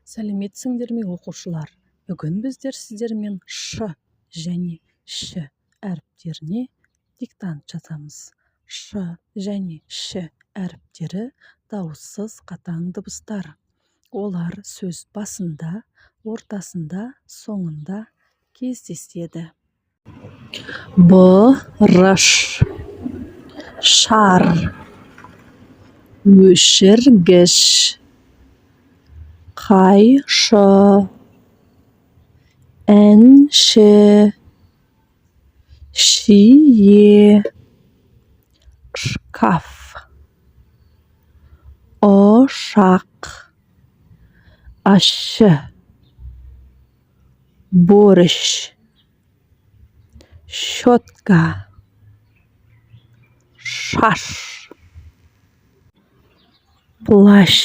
Сәлеметсіңдер ме, оқушылар? Бүгін біздер сіздермен ш және ш әріптеріне диктант жазамыз. Ш және ш әріптері дауыссыз қатаң дыбыстар. Олар сөз басында, ортасында, соңында кездеседі. Бұрыш, шар, өшіргіш, қайшы, әнші, шие, шкаф, ошақ, ащы, борщ, щетка, шаш, плащ.